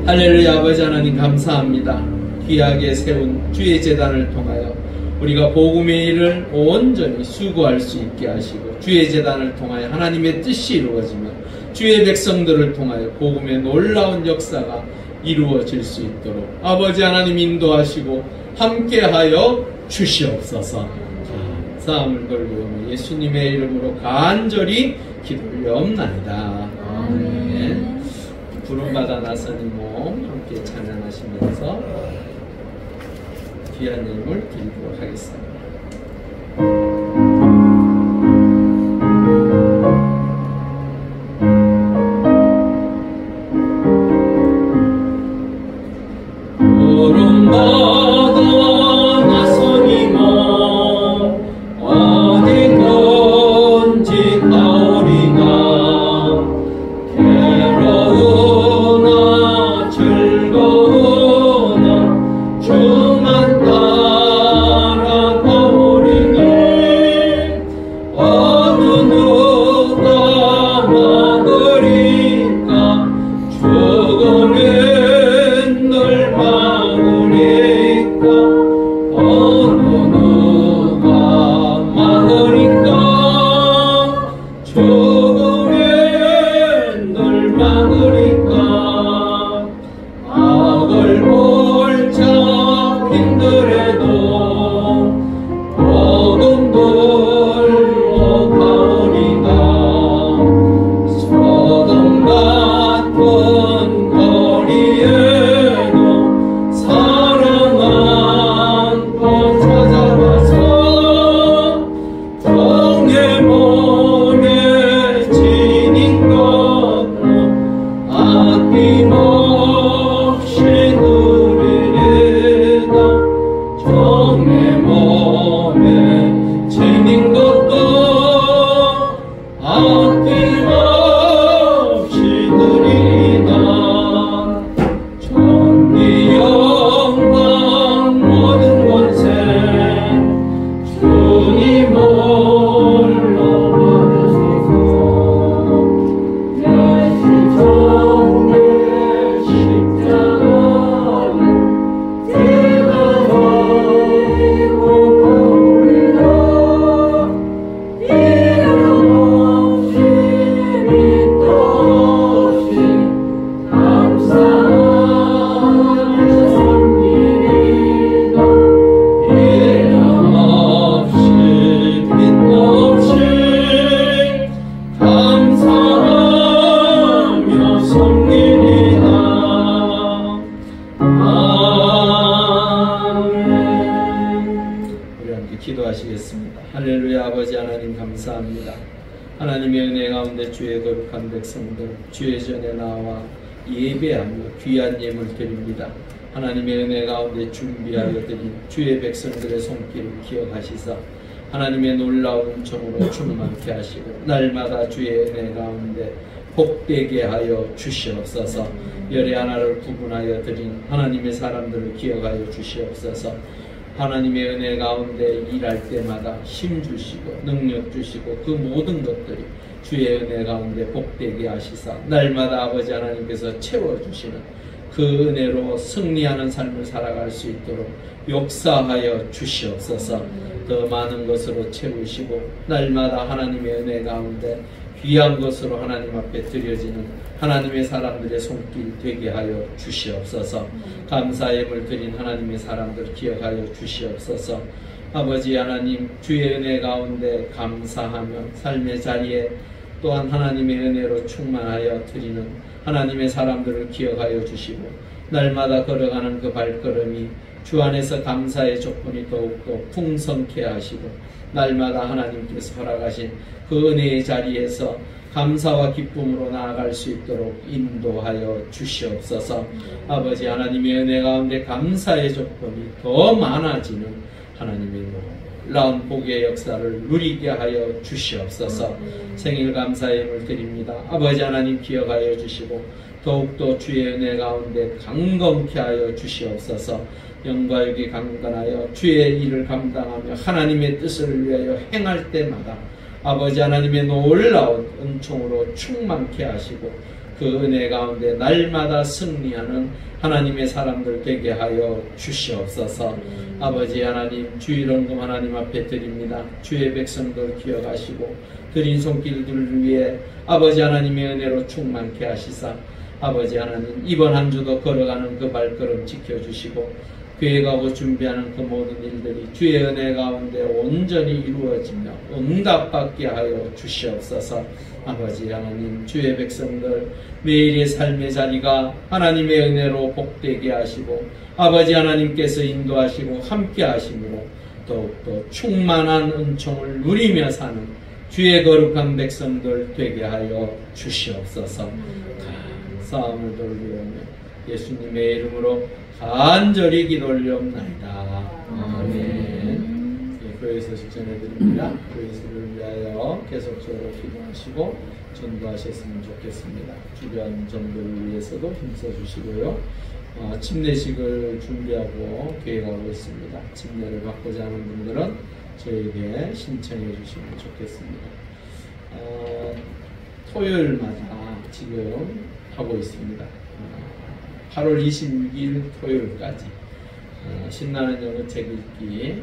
할렐루야. 아버지 하나님 감사합니다. 귀하게 세운 주의 제단을 통하여 우리가 복음의 일을 온전히 수고할 수 있게 하시고 주의 제단을 통하여 하나님의 뜻이 이루어지며 주의 백성들을 통하여 복음의 놀라운 역사가 이루어질 수 있도록 아버지 하나님 인도하시고 함께하여 주시옵소서. 감사함을 돌리오며 예수님의 이름으로 간절히 기도 올려옵나이다. 아멘. 부름받아 나서는 몸 함께 찬양하시면서 귀한 예물을 드리도록 하겠습니다. 죽음은 널 마음에 있고 할렐루야. 아버지 하나님 감사합니다. 하나님의 은혜 가운데 주의 거룩한 백성들 주의 전에 나와 예배하며 귀한 예물 드립니다. 하나님의 은혜 가운데 준비하여 드린 주의 백성들의 손길을 기억하시사 하나님의 놀라운 은총으로 충만케 하시고 날마다 주의 은혜 가운데 복되게 하여 주시옵소서. 열의 하나를 구분하여 드린 하나님의 사람들을 기억하여 주시옵소서. 하나님의 은혜 가운데 일할 때마다 힘 주시고 능력 주시고 그 모든 것들이 주의 은혜 가운데 복되게 하시사 날마다 아버지 하나님께서 채워주시는 그 은혜로 승리하는 삶을 살아갈 수 있도록 역사하여 주시옵소서. 더 많은 것으로 채우시고 날마다 하나님의 은혜 가운데 귀한 것으로 하나님 앞에 드려지는 하나님의 사람들의 손길 되게 하여 주시옵소서. 감사의 예물 드린 하나님의 사람들 기억하여 주시옵소서. 아버지 하나님 주의 은혜 가운데 감사하며 삶의 자리에 또한 하나님의 은혜로 충만하여 드리는 하나님의 사람들을 기억하여 주시고 날마다 걸어가는 그 발걸음이 주 안에서 감사의 조건이 더욱더 풍성케 하시고 날마다 하나님께서 허락하신 그 은혜의 자리에서 감사와 기쁨으로 나아갈 수 있도록 인도하여 주시옵소서. 아버지 하나님의 은혜 가운데 감사의 조건이 더 많아지는 하나님의 놀라운 복의 역사를 누리게 하여 주시옵소서. 생일 감사의 예물 드립니다. 아버지 하나님 기억하여 주시고 더욱더 주의 은혜 가운데 강건케 하여 주시옵소서. 영과 육이 강건하여 주의 일을 감당하며 하나님의 뜻을 위하여 행할 때마다 아버지 하나님의 놀라운 은총으로 충만케 하시고 그 은혜 가운데 날마다 승리하는 하나님의 사람들 되게 하여 주시옵소서. 아버지 하나님 주일원금 하나님 앞에 드립니다. 주의 백성들 기억하시고 드린 손길들을 위해 아버지 하나님의 은혜로 충만케 하시사 아버지 하나님 이번 한 주도 걸어가는 그 발걸음 지켜주시고 계획하고 준비하는 그 모든 일들이 주의 은혜 가운데 온전히 이루어지며 응답받게 하여 주시옵소서. 아버지 하나님 주의 백성들 매일의 삶의 자리가 하나님의 은혜로 복되게 하시고 아버지 하나님께서 인도하시고 함께 하심으로 더욱더 충만한 은총을 누리며 사는 주의 거룩한 백성들 되게 하여 주시옵소서. 감사함을 돌리오며 예수님의 이름으로 간절히 기도 올리옵나이다. 아멘. 교회에서 실천해드립니다. 교회를 위하여 계속적으로 기도하시고 전도하셨으면 좋겠습니다. 주변 전도를 위해서도 힘써주시고요. 침례식을 준비하고 계획하고 있습니다. 침례를 받고자 하는 분들은 저에게 신청해 주시면 좋겠습니다. 토요일마다 지금 하고 있습니다. 8월 26일 토요일까지 신나는 영어 책 읽기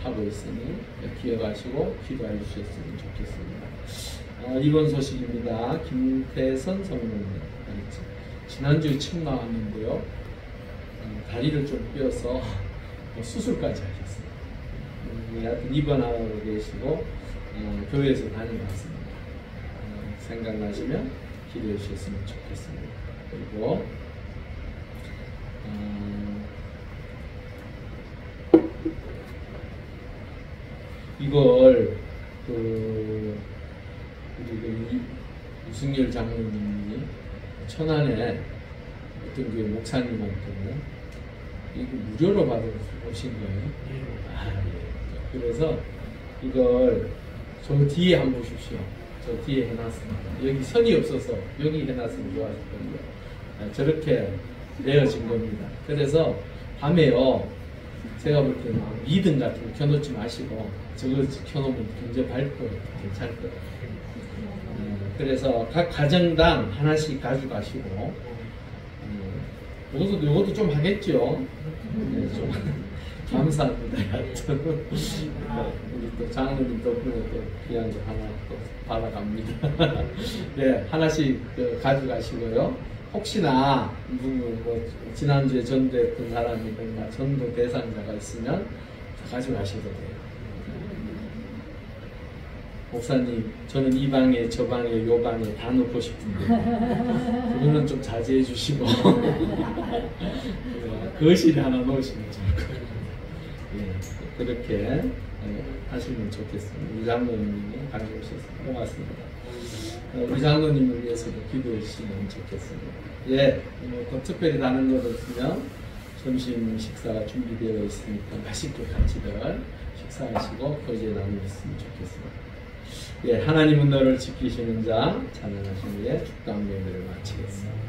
하고 있으니 기억하시고 기도해 주셨으면 좋겠습니다. 이번 소식입니다. 김태선 성모님 지난주에 침 나왔는데요. 다리를 좀 뼈서 수술까지 하셨습니다. 하여튼 입원하고 계시고 교회에서 다녀왔습니다. 생각나시면 기도해 주셨으면 좋겠습니다. 그리고 이걸 우리 유승열 장로님이 천안에 어떤 교회 목사님한테는 이거 무료로 받으신 거예요. 그래서 이걸 저 뒤에 한번 보십시오. 저 뒤에 해놨습니다. 여기 선이 없어서 여기 해놨으면 좋았을 건데 저렇게 내어진 겁니다. 그래서 밤에요 제가 볼 때는 미등 같은 거 켜놓지 마시고 저걸 켜놓으면 굉장히 밝고 괜찮을 거예요. 그래서 각 가정당 하나씩 가져가시고 요것도 좀 하겠죠. 네, 좀 감사합니다. 우리 또 장로님 덕분에 또 귀한 거 하나 또 받아갑니다. 네, 하나씩 가져가시고요. 혹시나 뭐 지난주에 전도했던 사람이든가 전도 대상자가 있으면 가져가셔도 돼요. 목사님, 저는 이 방에 저 방에 요 방에 다 놓고 싶은데 그거는 좀 자제해 주시고 거실에 하나 놓으시면 좋을 것 같아요. 예, 그렇게 하시면 좋겠습니다. 우리 장로님이 다녀오셨습니다. 고맙습니다. 우리 장로님을 위해서도 기도해 주시면 좋겠습니다. 예, 또 특별히 다른 것 없으면 점심 식사가 준비되어 있으니까 맛있게 같이들 식사하시고 거기에 나누셨으면 좋겠습니다. 예, 하나님은 너를 지키시는 자 찬양하신 후에 축당 예배를 마치겠습니다.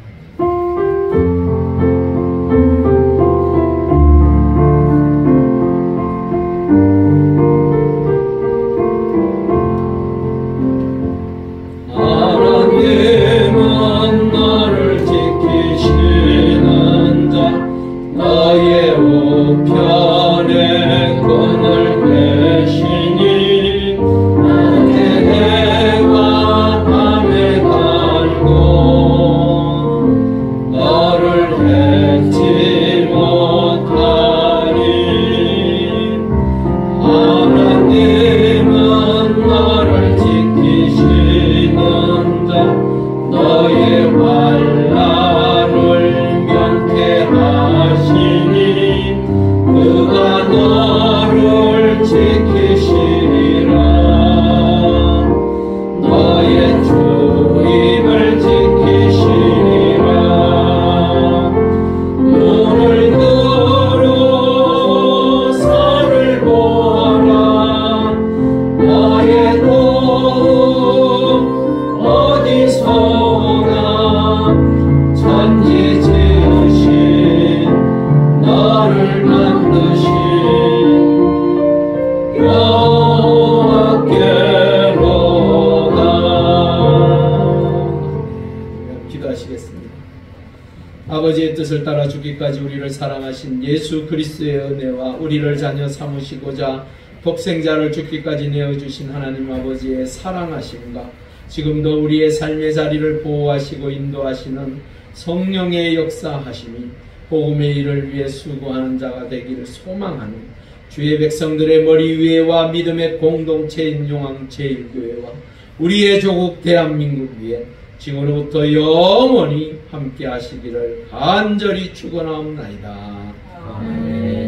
아버지의 뜻을 따라 주기까지 우리를 사랑하신 예수 그리스도의 은혜와 우리를 자녀 삼으시고자 독생자를 죽기까지 내어주신 하나님 아버지의 사랑하심과 지금도 우리의 삶의 자리를 보호하시고 인도하시는 성령의 역사하심이 복음의 일을 위해 수고하는 자가 되기를 소망하는 주의 백성들의 머리 위에와 믿음의 공동체인 용왕 제1교회와 우리의 조국 대한민국 위에 지금으로부터 영원히 함께 하시기를 간절히 축원하옵나이다. 아멘.